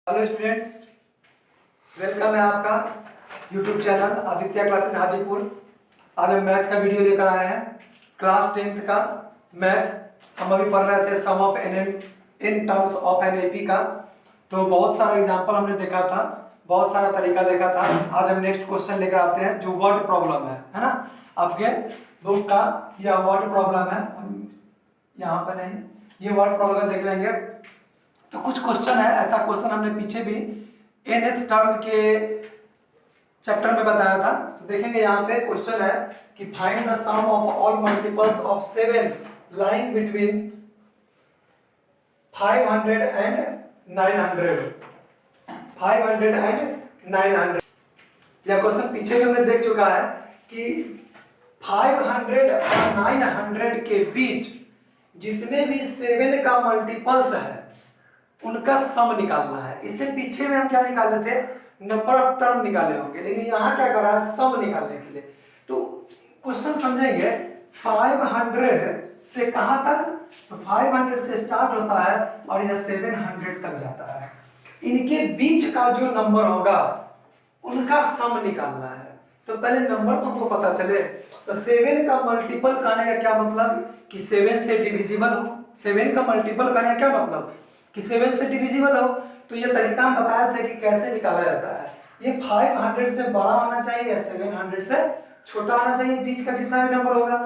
Hello students, welcome है आपका YouTube channel Aditya classes Hajipur. आज हम मैथ का वीडियो लेकर आए हैं। क्लास 10th का मैथ हम अभी पढ़ रहे थे sum of N in terms of N AP का। तो बहुत सारा एग्जांपल हमने देखा था, बहुत सारा तरीका देखा था। आज हम नेक्स्ट क्वेश्चन लेकर आते हैं जो वर्ड प्रॉब्लम है ना। आपके बुक का यह वर्ड प्रॉब्लम है, यहाँ पर नहीं, ये वर्ड प्रॉब्लम देख लेंगे। तो कुछ क्वेश्चन है, ऐसा क्वेश्चन हमने पीछे भी nth टर्म के चैप्टर में बताया था। तो देखेंगे यहाँ पे क्वेश्चन है कि find the sum of all multiples of 7 lying between 500 and 900। 500 and 900 यह क्वेश्चन पीछे भी हमने देख चुका है कि 500 और 900 के बीच जितने भी 7 का मल्टीपल्स है उनका सम निकालना है। इससे पीछे में हम क्या निकाले थे, नंबर ऑफ टर्म निकाले होंगे, लेकिन यहाँ क्या कर रहा है, सम निकालने के लिए। तो क्वेश्चन समझेंगे 500 से कहाँ तक, तो 500 से स्टार्ट होता है और यह 700 तक जाता है। इनके बीच का जो नंबर होगा उनका सम निकालना है। तो पहले नंबर तो हमको पता चले। तो 7 का मल्टीपल कहने का क्या मतलब कि 7 से डिविजिबल हो। 7 का मल्टीपल कहने का क्या मतलब कि 7 से डिविजिबल हो। तो ये तरीका हम बताए थे कि कैसे निकाला जाता है। ये 500 से बड़ा होना चाहिए या 700 से छोटा होना चाहिए, बीच का जितना भी नंबर होगा।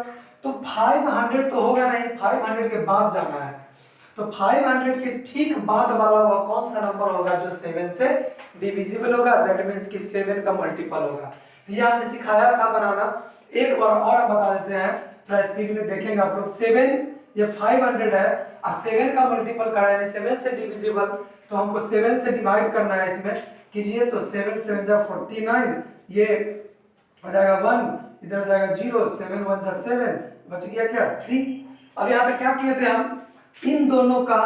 तो 500 तो होगा नहीं, 500 के बाद जाना है। तो 500 के ठीक बाद वाला वह कौन सा नंबर होगा जो 7 से डिविजिबल होगा, दैट मींस कि 7 का मल्टीपल होगा। तो ये हमने सिखाया था बनाना, एक बार और बता देते हैं, थोड़ा स्पीड में देखेंगे आप लोग। 7 ये 500 है और 7 का मल्टीपल कराया, 7 से डिविजिबल, तो हमको 7 से डिवाइड करना है। इसमें कीजिए तो 7 7 जा 49, ये हो जाएगा 1, इधर हो जाएगा 0, 7 1 जा 7, बच गया क्या 3। अब यहाँ पे क्या किए थे हम, इन दोनों का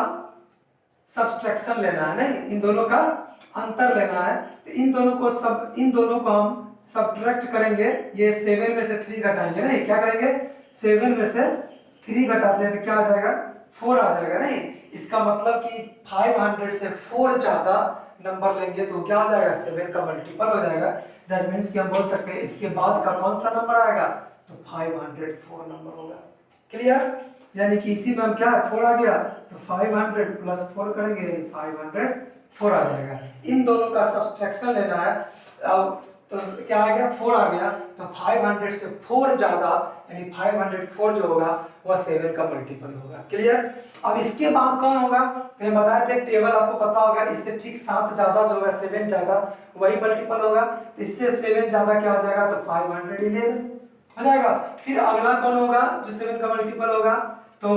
सब्सट्रैक्शन लेना है, नहीं इन दोनों का अंतर लेना है। तो इन दोनों को हम सब्ट्रैक्ट करेंगे। ये 7 में से 3 घटाएंगे, नहीं क्या करेंगे, 7 में से 3 घटाते हैं तो क्या आ जाएगा, 4 आ जाएगा। नहीं, इसका मतलब कि 500 से 4 ज्यादा नंबर लेंगे तो क्या हो जाएगा, 7 का मल्टीपल हो जाएगा। दैट मींस कि हम बोल सकते हैं इसके बाद का कौन सा नंबर आएगा, तो 504 नंबर होगा। क्लियर, यानी कि इसी में हम क्या 4 आ गया तो 500 प्लस 4 करेंगे यानी 504 आ जाएगा। इन दोनों का सब्सट्रैक्शन लेना है। तो क्या आ गया, 4 आ गया। तो 500 से 4 ज्यादा यानी 504 जो होगा वह 7 का मल्टीपल होगा। क्लियर। अब इसके बाद कौन होगा, तो ये बताए थे टेबल आपको पता होगा, इससे ठीक 7 ज्यादा जो होगा 7 ज्यादा वही मल्टीपल होगा। तो इससे 7 ज्यादा क्या हो जाएगा, तो 511 हो जाएगा। फिर अगला कौन होगा जो 7 का मल्टीपल होगा, तो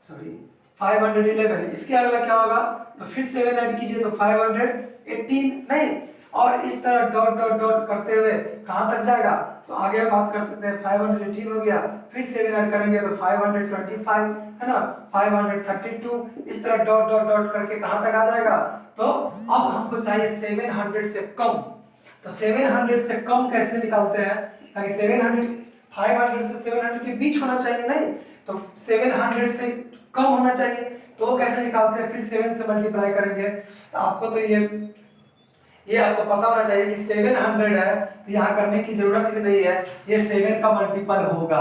सॉरी 511। इसके अगला क्या होगा, तो फिर 7 ऐड कीजिए तो 518, नहीं, और इस तरह डॉट डॉट डॉट करते हुए कहां तक जाएगा, तो आगे बात कर सकते हैं। 518 हो गया, फिर 7 ऐड करेंगे तो 525 है ना, 532, इस तरह डॉट डॉट डॉट करके कहां तक आ जाएगा। तो अब हमको चाहिए 700 से कम। तो 700 से कम कैसे निकालते हैं, ताकि 500 से 700 के बीच होना चाहिए, नहीं तो 700 से कम होना चाहिए। तो वो कैसे निकालते हैं, फिर 7 से मल्टीप्लाई करेंगे। तो आपको तो ये आपको पता होना चाहिए कि 700 है, तो यहाँ करने की जरूरत भी नहीं है, ये 7 का मल्टीपल होगा,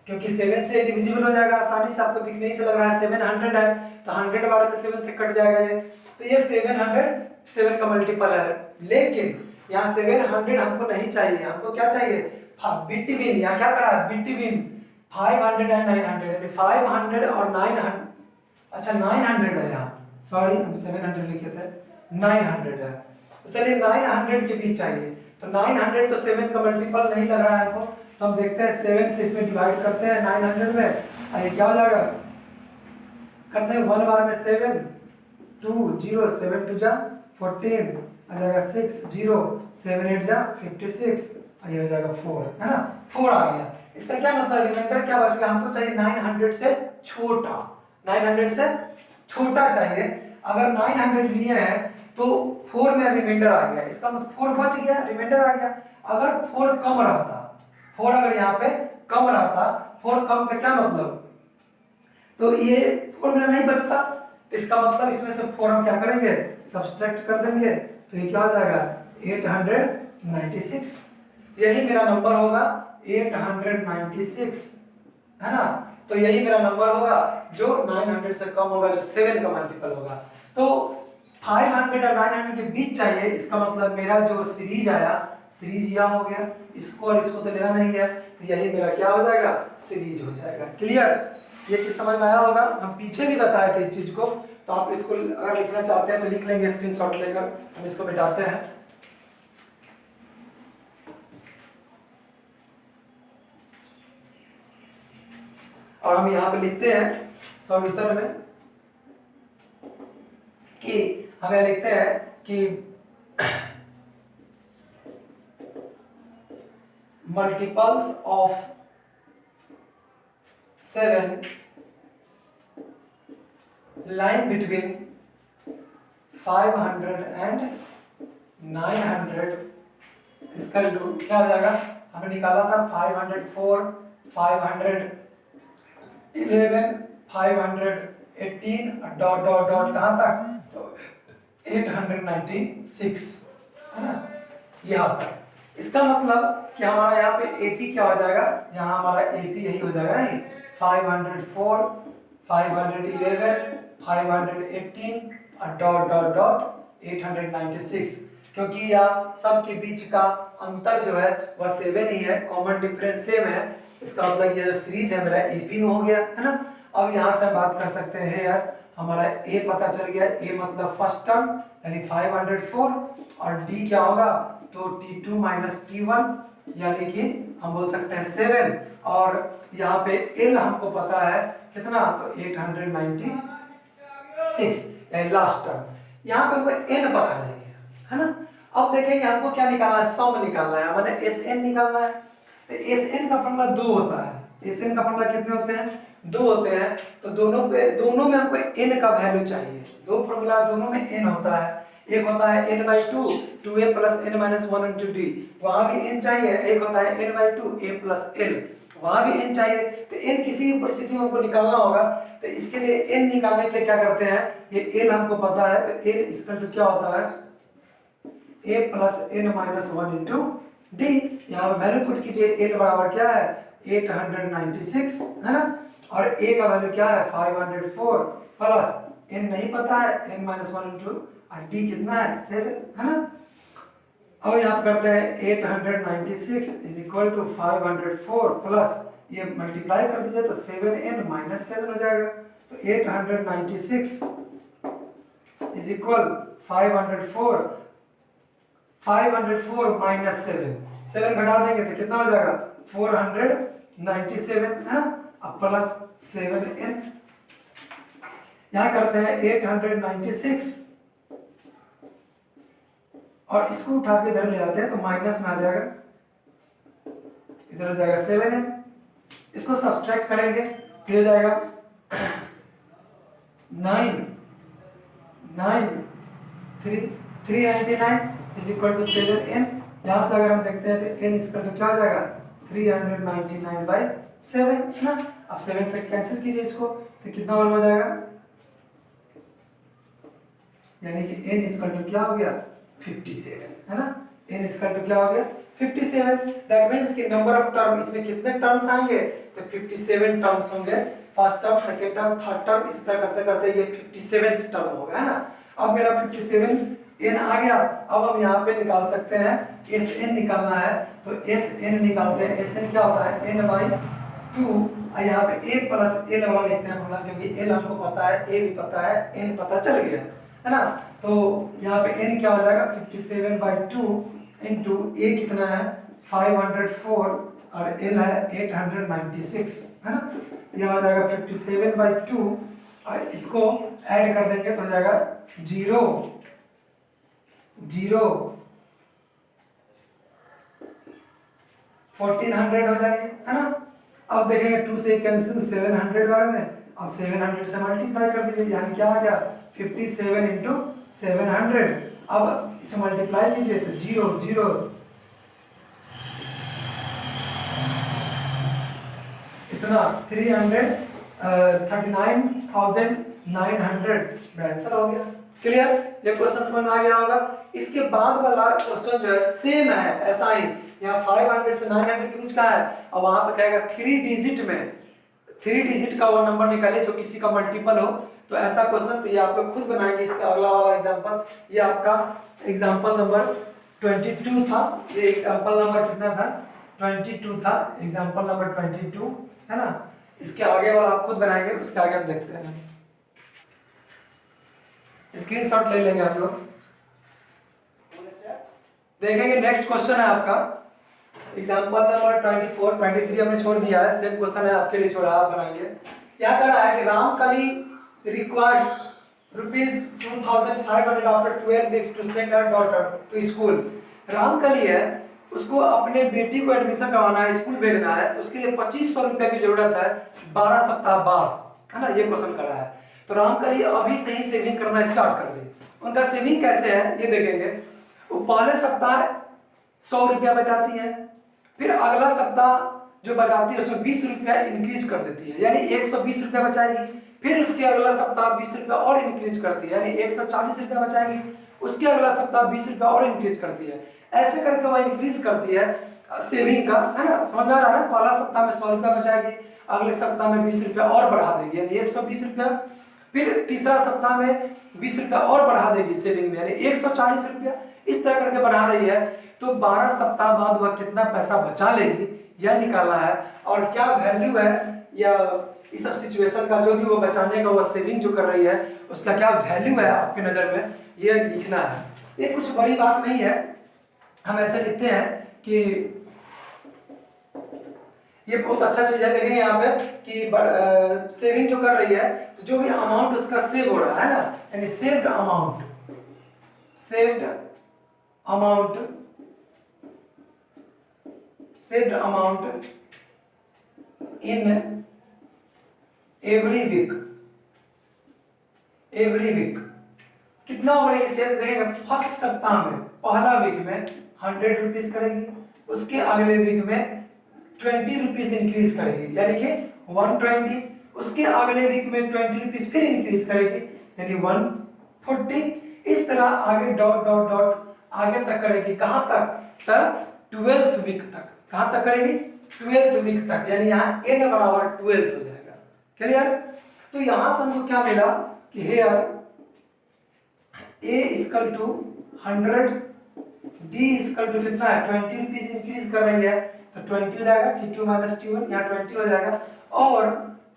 क्योंकि 7 से डिविजिबल हो जाएगा आसानी से। आपको दिखने ही से लग रहा है 700 है, तो 100 वाले में 7 से कट जाएगा ये। तो ये 7 का मल्टीपल है, लेकिन यहाँ 700 हमको नहीं चाहिए, हमको क्या चाहिए, बिटवीन, यहाँ क्या करा है, बिटवीन 500 एंड 900, यानी 500 और 900, अच्छा 900 है यहाँ, सॉरी हम 700 लिखे थे, 900 है। तो चलिए 900 के बीच चाहिए। तो 900 तो 7 का मल्टीपल नहीं लग रहा है हमको, तो हम देखते हैं 7 से इसमें डिवाइड करते हैं 900 में, ये क्या हो जाएगा, करते हैं 1 बार में 7 2 0 7 2 जा 14 आ जाएगा 6 0 7 8 जा 56, ये हो जाएगा 4 है ना, 4 आ गया। इसका क्या मतलब, रिमाइंडर क्या बच गया, हमको चाहिए 900 से छोटा, 900 से छोटा चाहिए। अगर 900 लिए हैं तो 4 में रिमाइंडर आ गया, इसका मतलब 4 बच गया, रिमाइंडर आ गया। अगर 4 कम रहता, 4 अगर यहाँ पे कम रहता, 4 कम का क्या मतलब, तो ये 4 मेरा नहीं बचता, तो इसका मतलब इसमें से 4 हम क्या करेंगे, सब्सट्रैक्ट कर देंगे, तो ये क्या हो जाएगा 896। यही मेरा नंबर होगा 896, है ना। तो यही मेरा नंबर होगा जो 900 से कम होगा, जो 7 का मल्टीपल होगा। तो 500 और 900 के बीच चाहिए, इसका मतलब मेरा जो सीरीज आया, सीरीज यह हो गया, इसको और इसको तो लेना नहीं है, तो यही मेरा क्या हो जाएगा, सीरीज हो जाएगा। क्लियर, ये चीज समझ में आया होगा। हम पीछे भी बताए थे इस चीज को, तो आप इसको अगर लिखना चाहते हैं तो लिख लेंगे, स्क्रीनशॉट लेकर हम इसको मिटाते हैं। और हम यहाँ पे लिखते हैं सॉल्यूशन में कि हमें लिखते हैं कि multiples of 7 line between 500 and 900 इसका क्या हो जाएगा, हमें निकाला था 504, 511, 518 डॉट डॉट डॉट कहाँ तक, तो 896, है ना, ये आता है। इसका मतलब कि हमारा यहाँ पे AP क्या हो जाएगा, यहाँ हमारा AP यही हो जाएगा ना, 504, 511, 518 डॉट डॉट डॉट 896, क्योंकि यह सब के बीच का अंतर जो है वह 7 ही है, कॉमन डिफरेंस सेम है। इसका मतलब ये जो सीरीज है मेरा AP में हो गया, है ना। अब यहाँ से बात कर सकते हैं यार, हमारा A पता चल गया, A मतलब फर्स्ट टर्म यानी 504, और D क्या होगा, तो T2 माइनस T1 यानी कि हम बोल सकते हैं 7, और यहाँ पे L हमको पता है कितना, तो 896 यानी लास्ट टर्म। यहाँ पे हमको N पता नहीं है ना। अब देखेंगे हमको क्या निकालना है, सम निकालना है, मैंने SN निकालना है। तो SN का फॉर्मूला 2 होता है, SN का फॉर्मूला कितने होते हैं, 2 होते हैं। तो दोनों में हमको n का वैल्यू चाहिए, दो फॉर्मूला दोनों में n होता है। एक होता है n/2 2a + n-1 × d, वहां भी n चाहिए। एक होता है n/2 a + l, वहां भी n चाहिए। तो n किसी भी परिस्थिति में हमको निकालना होगा, तो इसके लिए n निकालने के लिए क्या करते हैं, ये l हमको पता है, तो l = क्या होता है, a + n-1 × d। यहाँ पे वैल्यू पुट कीजिए, l बराबर क्या है 896, है ना, और a का वैल्यू क्या है 504 प्लस n नहीं पता है n-1 × d कितना है 7, है ना। अब यहाँ करते हैं 896 = 504 प्लस ये मल्टीप्लाई कर दीजिए तो 7n - 7 हो जाएगा। तो 896 = 504 माइनस 7 घटा देंगे तो कितना हो जाएगा 497, है ना। अब प्लस 7n, यहाँ करते हैं 896 और इसको उठा के इधर ले आते हैं तो माइनस में आ जाएगा, इधर हो जाएगा 7n, इसको सब्सट्रैक्ट करेंगे तो हो जाएगा 399 = 7n। यहाँ से अगर हम देखते हैं तो n = क्या हो जाएगा 399/7, है ना। अब 7 से कैंसिल कीजिए इसको तो कितना बन हो जाएगा, यानी कि n = क्या हो गया 57, है ना। n = क्या हो गया 57। दैट मींस कि नंबर ऑफ टर्म, इसमें कितने टर्म्स आएंगे तो 57 टर्म्स होंगे, first term, second term, third term, इस तरह करते करते ये 57th टर्म होगा, है ना। अब मेरा 57 n आ गया। अब हम यहाँ पे निकाल सकते हैं Sn निकालना है, तो Sn निकालते हैं। Sn क्या होता है n/2, यहाँ पे a + l वाला लिखते हैं फॉर्मूला, क्योंकि l हमको पता है, a भी पता है, n पता चल गया, है ना। तो यहाँ पे n क्या हो जाएगा 57/2 इंटू a कितना है 504 और l है 896, है ना। यहाँ हो जाएगा 57/2 और इसको ऐड कर देंगे तो हो जाएगा 0 0 1400 हो जाएंगे, है ना। अब देखेंगे 2 से कैंसिल 700 बार में, अब 700 से मल्टीप्लाई कर दीजिए, यानी क्या आ गया 57 × 700। अब इसे मल्टीप्लाई कीजिए तो 0 0 इतना 339,900 900 आंसर हो गया। क्लियर, ये क्वेश्चन समझ में आ गया होगा। इसके बाद वाला क्वेश्चन जो है सेम है, ऐसा ही यहाँ 500 से 900 के बीच का है और वहां पे कहेगा 3 डिजिट में 3 डिजिट का वो नंबर निकालिए जो किसी का मल्टीपल हो। तो ऐसा क्वेश्चन तो ये आप लोग खुद बनाएंगे। इसका अगला वाला एग्जांपल, ये आपका एग्जांपल नंबर 22 था। ये एग्जांपल नंबर कितना था? 22 था, एग्जांपल नंबर 22 है ना। इसके आगे वाला आप खुद बनाएंगे, उसके आगे हम देखते हैं। स्क्रीनशॉट ले लेंगे आप लोग, देखेंगे। नेक्स्ट क्वेश्चन है आपका एग्जांपल नंबर 24, 23 हमने छोड़ दिया है, सेम क्वेश्चन है आपके लिए छोड़ा, आप बनाएंगे। क्या कर रहा है कि Ramkali requires ₹2500 after 12 weeks to send her daughter to school. Ramkali है, उसको अपने बेटी को एडमिशन करवाना है, स्कूल भेजना है, तो उसके लिए 2500 रुपया की जरूरत है 12 सप्ताह बाद, है ना। ये क्वेश्चन कर रहा है। तो रामकली अभी से ही सेविंग करना स्टार्ट कर दे। उनका सेविंग कैसे है ये देखेंगे। वो पहले सप्ताह 100 रुपया बचाती है, फिर अगला सप्ताह जो बचाती है उसमें 20 रुपया इंक्रीज कर देती है, यानी 120 रुपया बचाएगी। फिर उसके अगला सप्ताह 20 रुपया और इंक्रीज करती है, यानी 140 रुपया बचाएगी। उसके अगला सप्ताह 20 रुपया और इंक्रीज करती है। ऐसे करके वह इंक्रीज करती है सेविंग का, है ना। समझ में आ रहा है ना। पहला सप्ताह में 100 रुपया बचाएगी, अगले सप्ताह में 20 रुपया और बढ़ा देगी, यानी 120 रुपया। फिर तीसरा सप्ताह में 20 रुपया और बढ़ा देगी सेविंग में, यानी 140 रुपया। इस तरह करके बढ़ा रही है। तो 12 सप्ताह बाद वह कितना पैसा बचा लेगी यह निकालना है। और क्या वैल्यू है या इस सब सिचुएशन का, जो भी वो बचाने का वो सेविंग जो कर रही है उसका क्या वैल्यू है आपकी नज़र में, ये लिखना है। ये कुछ बड़ी बात नहीं है। हम ऐसे लिखते हैं कि ये बहुत अच्छा चीज है। देखेंगे यहाँ पे कि सेविंग जो कर रही है, तो जो भी अमाउंट उसका सेव हो रहा है ना, यानी saved amount in every week कितना हो रही है सेव देखेंगे। फर्स्ट सप्ताह में पहला वीक में 100 रुपीज करेगी, उसके अगले वीक में 20 रुपीज इंक्रीज करेगी, यानी कि 120। उसके अगले वीक में 20 रुपीज फिर इंक्रीज करेगी, यानी 140। इस तरह आगे डॉट डॉट डॉट आगे तक करेगी। कहां तक? 12th वीक तक। कहां तक करेगी? 12th वीक तक, यानी यहाँ n बराबर 12 हो जाएगा। क्लियर। तो यहां से हमको क्या मिला कि here a equal to 100, d equal to कितना है 20 रुपीज इंक्रीज कर रही है, तो 20 हो जाएगा, t2 माइनस t1 यहाँ 20 हो जाएगा। और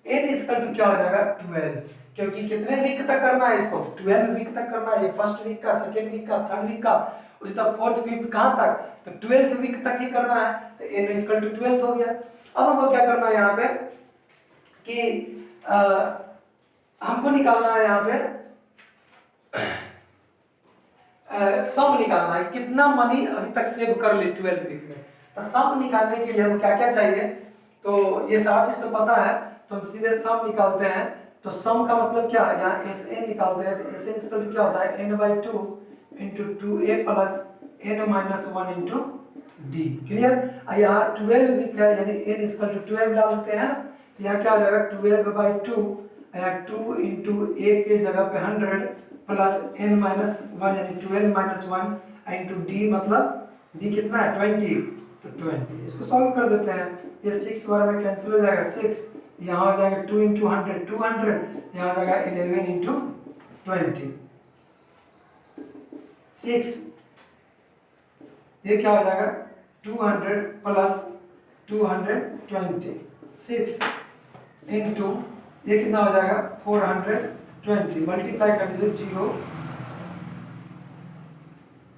n इक्वल टू क्या हो जाएगा 12, क्योंकि कितने वीक तक करना है इसको? 12 वीक तक करना है। ये फर्स्ट वीक का, सेकेंड वीक का, थर्ड वीक का, उसी तरह फोर्थ वीक कहाँ तक? तो 12th वीक तक ही करना है। तो n इक्वल टू 12 हो गया। अब हमको क्या करना है यहाँ पे कि हमको निकालना है यहाँ पे सम निकालना है, कितना मनी अभी तक सेव कर ली 12 वीक में। तो सम निकालने के लिए हमको क्या क्या चाहिए? तो ये सारा चीज तो पता है, तो हम सीधे सम निकालते हैं। तो सम का मतलब क्या है? यहाँ एस एन निकालते हैं। तो एस एन इसका क्या होता है? n/2 into 2a plus n minus 1 into D. Clear. यहाँ 12 वीक है, यानी n इक्वल टू 12 डाल देते हैं। यहाँ क्या हो जाएगा 12/2, यहाँ 2 इंटू a के जगह पे 100 प्लस n माइनस 1, यानी 12 माइनस 1 इंटू डी, मतलब d कितना है 20, तो 20। इसको सॉल्व कर देते हैं। ये 6 बार में कैंसिल हो जाएगा, 6 यहाँ हो जाएगा 2 इंटू 100 200, यहाँ हो जाएगा 11 इंटू 20 6। ये क्या हो जाएगा 200 प्लस 220 6 इंटू ये कितना हो जाएगा 420, मल्टीप्लाई कर दीजिए 0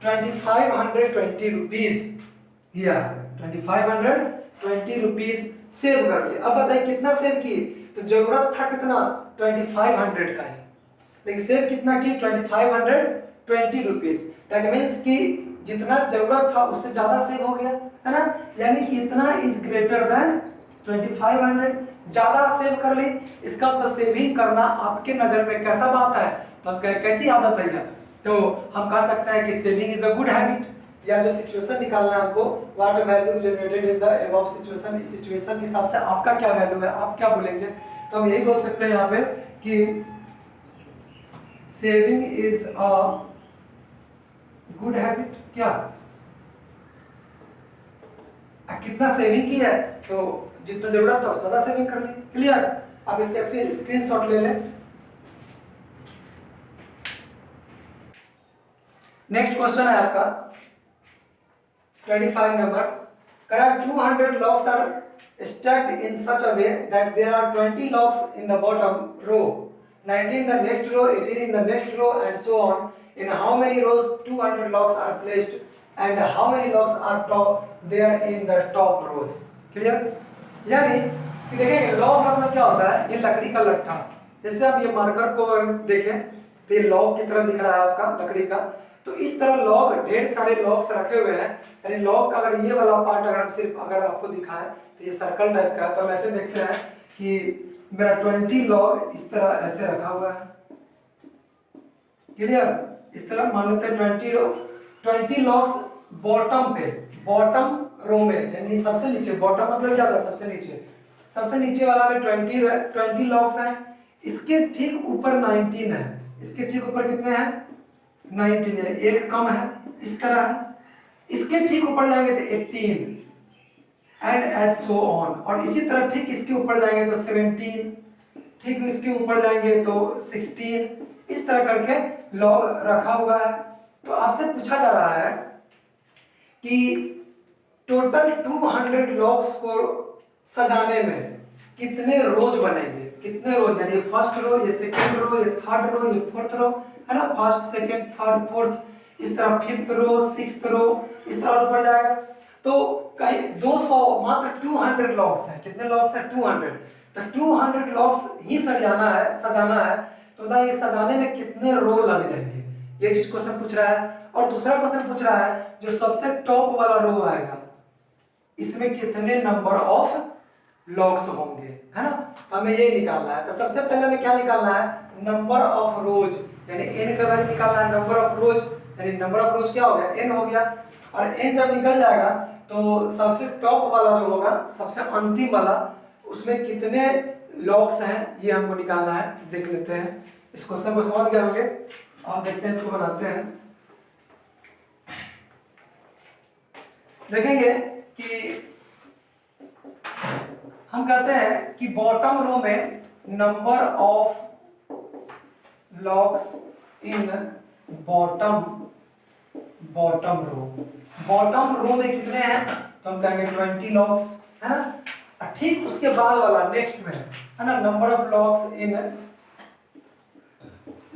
2520 रुपीज। या 2520 रुपीज सेव कर लिए। अब बताइए कितना सेव किए? तो जरूरत था कितना 2500 का ही, लेकिन सेव कितना की 2520 रुपीज। दैट मीन्स कि जितना जरूरत था उससे ज्यादा सेव हो गया, है ना। यानी कि इतना इज ग्रेटर देन 2500, ज्यादा सेव कर ली। इसका मतलब सेविंग करना आपके नजर में कैसा बात है? तो हम कैसी आदत है? तो हम कह सकते हैं कि saving is a good habit. या जो सिचुएशन निकालना है आपको, what value generated in the above situation, इस सिचुएशन के हिसाब से आपका क्या वैल्यू है, आप क्या बोलेंगे? तो हम यही बोल सकते हैं यहाँ पे कि saving is a good habit. क्या कितना सेविंग की है, तो जितना जरूरत था उससे ज्यादा सेविंग कर ली। क्लियर। अब इसका स्क्रीनशॉट ले लें। नेक्स्ट क्वेश्चन है आपका 25 number. Correct 200 logs are stacked in such a way that there are 20 logs in the bottom row, 19 in the next row, 18 in the next row, and so on. In how many rows 200 logs are placed, and how many logs are there in the top rows? Clear? यानी कि देखेंगे log मतलब क्या होता है, ये लकड़ी का लट्ठा। जैसे आप ये मार्कर को देखें तो ये लॉग की तरह दिख रहा है आपका लकड़ी का। तो इस तरह लॉग, ढेर सारे लॉग्स रखे हुए हैं। यानी लॉग का अगर ये वाला पार्ट अगर हम सिर्फ अगर आपको दिखाएं तो ये सर्कल टाइप का है। तो हम ऐसे देखते हैं कि मेरा 20 लॉग इस तरह ऐसे रखा हुआ है। क्लियर। इस तरह मान लेते हैं 20 लॉग्स बॉटम पे, बॉटम रो में, यानी सबसे नीचे। बॉटम मतलब क्या था, सबसे नीचे। सबसे नीचे वाला में 20 लॉग्स है। इसके ठीक ऊपर 19 है। इसके ठीक ऊपर कितने हैं, 19 है, एक कम है, इस तरह है। इसके ठीक ऊपर जाएंगे तो 18 एंड सो ऑन। और इसी तरह ठीक इसके ऊपर जाएंगे तो 17, ठीक इसके ऊपर जाएंगे तो 16, इस तरह करके लॉग रखा हुआ है। तो आपसे पूछा जा रहा है कि टोटल 200 लॉग्स को सजाने में कितने रोज बनेंगे, कितने रोज, यानी फर्स्ट रो, ये सेकंड रो, ये थर्ड रो, ये फोर्थ रो, है ना, फर्स्ट सेकंड थर्ड फोर्थ, इस तरह फिफ्थ रो, सिक्स्थ रो, इस तरह ऊपर जाएगा। तो कहीं 200 मात्र 200 लॉग्स हैं। कितने लॉग्स हैं, 200। तो 200 लॉग्स ही सजाना है। तो बताइए सजाने में कितने रो लग जाएंगे, ये चीज क्वेश्चन पूछ रहा है। और दूसरा क्वेश्चन पूछ रहा है जो सबसे टॉप वाला रो आएगा इसमें कितने नंबर ऑफ लॉग्स होंगे, है ना। तो हमें ये निकालना है। तो सबसे पहले हमें क्या निकालना है, नंबर ऑफ रोज, यानी n का वैल्यू निकालना है। नंबर ऑफ रोज यानी नंबर ऑफ रोज क्या हो गया, n हो गया। और n जब निकल जाएगा तो सबसे टॉप वाला जो होगा, सबसे अंतिम वाला, उसमें कितने लॉग्स हैं ये हमको निकालना है। देख लेते हैं, इस क्वेश्चन को समझ गए होंगे। आप देखते हैं, इसको बनाते हैं। देखेंगे कि हम कहते हैं कि बॉटम रो में number of logs in bottom row, bottom row में कितने हैं, तो हम कहेंगे 20 लॉग्स, है ना। ठीक उसके बाद वाला नेक्स्ट में है ना, number of logs in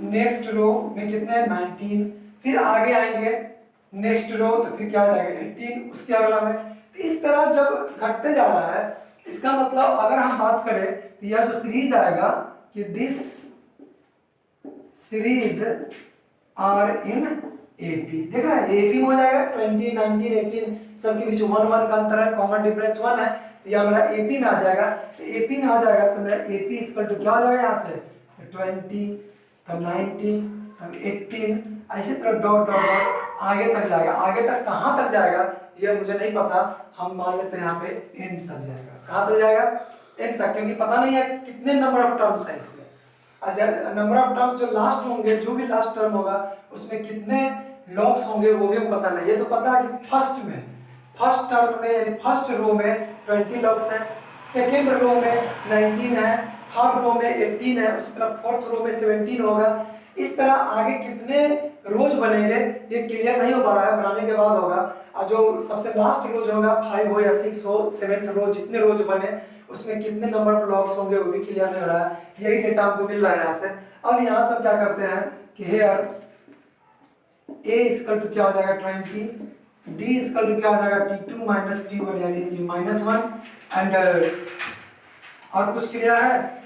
next row में कितने हैं, 19। फिर आगे आएंगे नेक्स्ट रो, तो फिर क्या हो जाएगा 18, उसके अगला में। तो इस तरह जब घटते जा रहा है, इसका मतलब अगर हम बात करें तो यह जो सीरीज आएगा कि this series are in AP, देख रहा है एपी में हो जाएगा। 20, 19, 18 सबके बीच 1 का अंतर है, कॉमन डिफरेंस 1 है। तो यह मेरा एपी में आ जाएगा। तो एपी में आ जाएगा तो मेरा एपी इक्वल टू क्या हो जाएगा यहाँ से, तो 20, तब 19, तब 18, ऐसे तरह डॉट डॉट डॉट आगे तक जाएगा। आगे तक कहाँ तक जाएगा ये मुझे नहीं पता, हम मान लेते हैं यहाँ पे एन तक जाएगा। कहाँ तक जाएगा, एन तक, क्योंकि पता नहीं है कितने नंबर ऑफ टर्म्स है इसमें। नंबर ऑफ टर्म्स जो लास्ट होंगे, जो भी लास्ट टर्म होगा उसमें कितने लॉग्स होंगे वो भी हमें पता नहीं। ये तो पता है कि फर्स्ट टर्म में यानी फर्स्ट रो में 20 लॉग्स हैं, सेकेंड रो में 19 है, थर्ड रो में 18 है, उसी तरह फोर्थ रो में 17 होगा। इस तरह आगे कितने रोज बनेंगे ये क्लियर नहीं हो पा रहा है, बनाने के बाद होगा। और जो सबसे लास्ट रोज होगा 5 हो या 6 हो, 7th रोज, जितने रोज बने उसमें कितने नंबर ऑफ लॉग्स होंगे वो भी क्लियर नहीं हो रहा है। यही डेटा हमको मिल रहा है यहाँ से। अब यहाँ से क्या करते हैं कि हेयर a इक्वल टू क्या हो जाएगा 20, d इक्वल टू क्या हो जाएगा t2 माइनस t1 यानी -1 एंड और कुछ क्लियर है,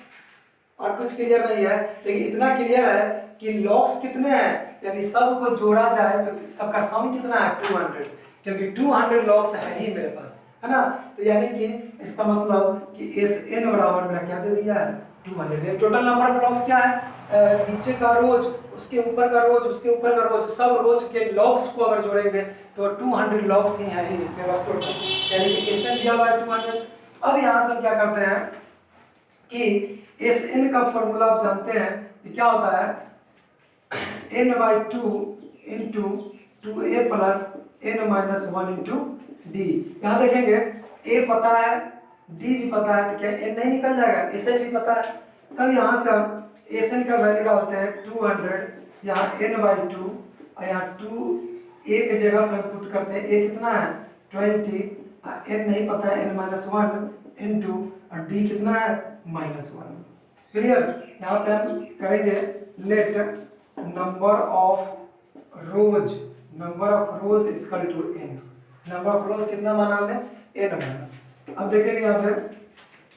और कुछ क्लियर नहीं है, लेकिन इतना क्लियर है कि लॉग्स कितने हैं, यानी सबको जोड़ा जाए तो सबका सम कितना है 200, क्योंकि 200 लॉग्स है ही मेरे पास, है ना। तो यानी कि इसका मतलब कि Sn बराबर मेरा क्या दे दिया है 200। टोटल नंबर ऑफ लॉग्स क्या है, नीचे का रोज, उसके ऊपर का रोज, उसके ऊपर का रोज, सब रोज के लॉग्स को अगर जोड़ेंगे तो 200 लॉग्स ही है ही मेरे पास टोटल, यानी कि Sn दिया हुआ है 200। अब यहाँ से क्या करते हैं कि Sn का फॉर्मूला आप जानते हैं कि क्या होता है n/2 into 2a plus n-1 into D. यहाँ देखेंगे a पता है, d भी पता है, तो क्या n नहीं निकल जाएगा, इसे भी पता है। तब यहाँ से हम Sn का वैल्यू डालते हैं 200, यहाँ n/2 और यहाँ 2 a की जगह पर पुट करते हैं, a कितना है 20, n नहीं पता है n-1 इंटू और d कितना है -1। क्लियर। यहाँ पे हम करेंगे let number of rows equal to n। Number of rows कितना माना हमने, n माना। अब देखेंगे यहाँ पे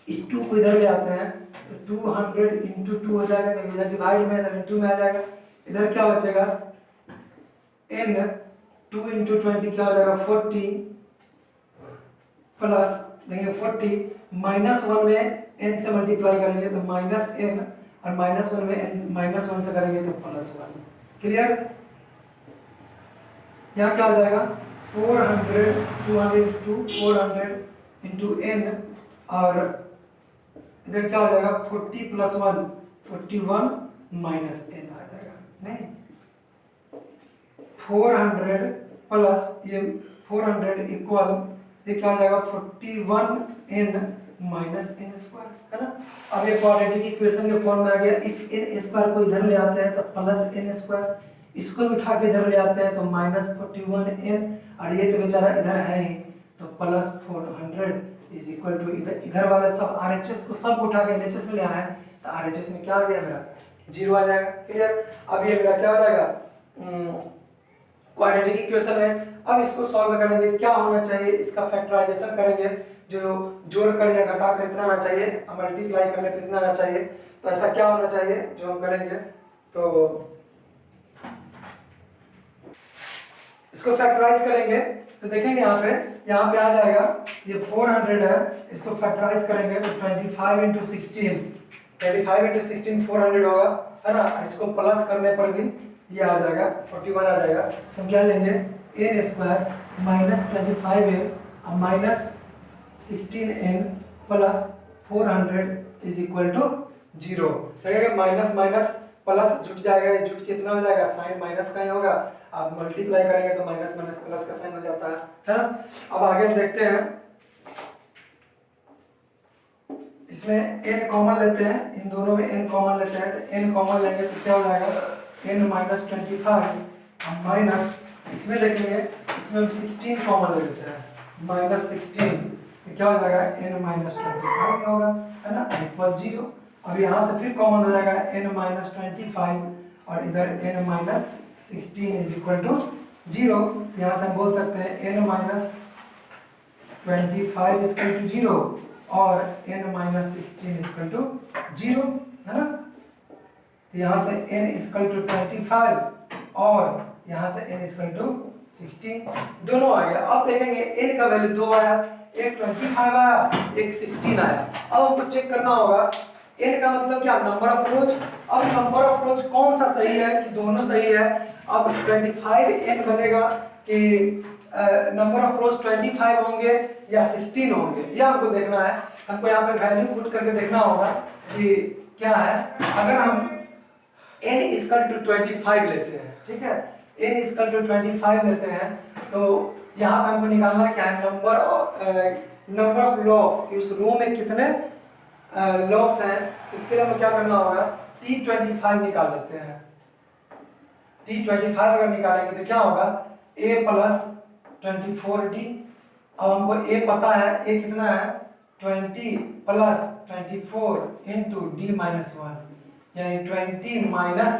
इस 2 को इधर ले आते हैं तो 200 इंटू 2 हो जाएगा, इधर डिवाइड में इधर इंटू में आ जाएगा, इधर क्या बचेगा n 2 इंटू 20 क्या हो जाएगा 40 प्लस देंगे 40 -1 में n से मल्टीप्लाई करेंगे तो -n और -1 में n -1 से करेंगे तो +1। क्लियर। यहाँ क्या हो जाएगा 400 इंटू n और इधर क्या हो जाएगा 40 + 1 41 माइनस n आ जाएगा, नहीं 400 प्लस ये 400 इक्वल ये क्या हो जाएगा 41n माइनस n स्क्वायर, है ना। अब ये क्वाड्रेटिक इक्वेशन के फॉर्म में आ गया। इस n स्क्वायर को इधर ले आते हैं तो प्लस n स्क्वायर, इसको उठा के इधर ले आते हैं तो -41n और ये तो बेचारा इधर है ही तो प्लस 400 इज इक्वल टू इधर वाले सब RHS को सब उठा के LHS में ले आए तो RHS में क्या आ गया मेरा 0 आ जाएगा। क्लियर। अब ये मेरा क्या हो जाएगा क्वाड्रेटिक इक्वेशन है। अब इसको सॉल्व करेंगे, क्या होना चाहिए, इसका फैक्टराइजेशन करेंगे, जो जोड़ कर या घटा कर इतना आना चाहिए, मल्टीप्लाई करने पे इतना आना चाहिए, तो ऐसा क्या होना चाहिए जो हम करेंगे। तो इसको फैक्टराइज करेंगे तो देखेंगे यहाँ पे आ जाएगा ये 400 है, इसको फैक्टराइज करेंगे तो 25 इंटू 16 400 होगा, है ना। इसको प्लस करने पर भी ये आ जाएगा 41 आ जाएगा। तो क्या लेंगे n स्क्वायर -25n और -16n plus 400 is equal to 0। लगेगा माइनस माइनस प्लस जुट जाएगा, ये जुट कितना हो जाएगा साइन माइनस का ही होगा, आप मल्टीप्लाई करेंगे तो माइनस माइनस प्लस का साइन हो जाता है ना। अब आगे देखते हैं, इसमें n कॉमन लेते हैं, इन दोनों में n कॉमन लेते हैं, तो n कॉमन लेंगे तो क्या हो जाएगा n -25 और माइनस इसमें देखेंगे, इसमें हम 16 कॉमन ले लेते हैं -16 तो क्या हो जाएगा n -25 होगा, है ना, इक्वल 0। अब यहाँ से फिर कॉमन हो जाएगा n -25 और इधर n -16 इज इक्वल टू 0। यहाँ से हम बोल सकते हैं n -25 इज इक्वल टू 0 और n -16 इज इक्वल टू 0, है ना। तो यहाँ से n इज इक्वल टू 25 और यहाँ से n इज इक्वल टू 16 दोनों आ गया। अब देखेंगे n का वैल्यू 2 आया, एक 25 आया, एक 16 आया। अब हमको चेक करना होगा n का मतलब क्या, नंबर ऑफ रोज। अब नंबर ऑफ रोज कौन सा सही है कि दोनों सही है। अब 25n बनेगा कि नंबर ऑफ रोज 25 होंगे या 16 होंगे, यह हमको देखना है। हमको यहाँ पे वैल्यू पुट करके देखना होगा कि क्या है। अगर हम n इक्वल टू 25 लेते हैं, ठीक है, n इक्वल टू 25 लेते हैं तो यहाँ पे हमको निकालना क्या है, नंबर ऑफ लॉग्स कि उस रो में कितने लॉग्स हैं। इसके लिए हमें क्या करना होगा, t25 निकाल लेते हैं। t25 अगर निकालेंगे तो क्या होगा a प्लस 24d। अब हमको a पता है, a कितना है 20 प्लस 24 इंटू d -1 यानी 20 माइनस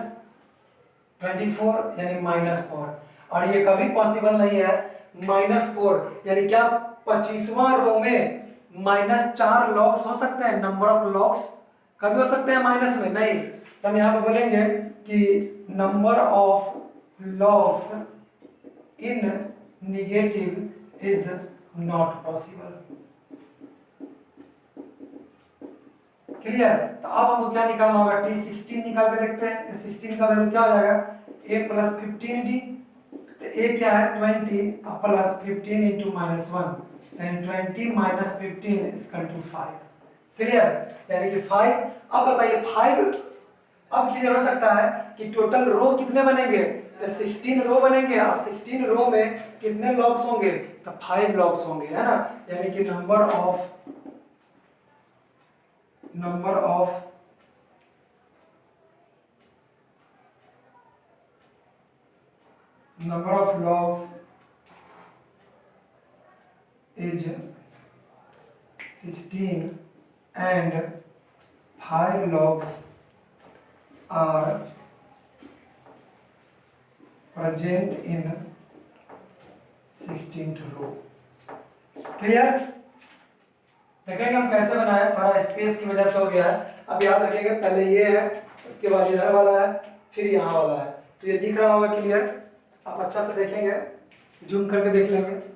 24 यानी -4। और ये कभी पॉसिबल नहीं है -4 यानी क्या 25वां रो में -4 लॉग्स हो सकते हैं। नंबर ऑफ लॉग्स कभी हो सकते हैं माइनस में, नहीं। तो हम यहाँ पे बोलेंगे कि number of logs in negative is not possible. Clear. तो अब हमको क्या निकालना होगा, t16 निकाल के देखते हैं। 16 का वैल्यू क्या हो जाएगा a प्लस 15d। तो a क्या है 20 प्लस 15 इंटू -1 यानी 20 माइनस 15 इक्वल टू 5। क्लियर, यानी कि 5। अब बताइए 5 अब क्लियर हो सकता है कि टोटल रो कितने बनेंगे, तो 16 रो बनेंगे और 16 रो में कितने लॉग्स होंगे, तो 5 लॉग्स होंगे, है ना। यानी कि number of logs is 16 and 5 logs are present in 16th row। Clear? देखेंगे हम कैसे बनाए, थोड़ा स्पेस की वजह से हो गया है। अब याद रखेंगे पहले ये है, उसके बाद इधर वाला है, फिर यहाँ वाला है, तो ये दिख रहा होगा क्लियर। आप अच्छा से देखेंगे, जूम करके देख लेंगे।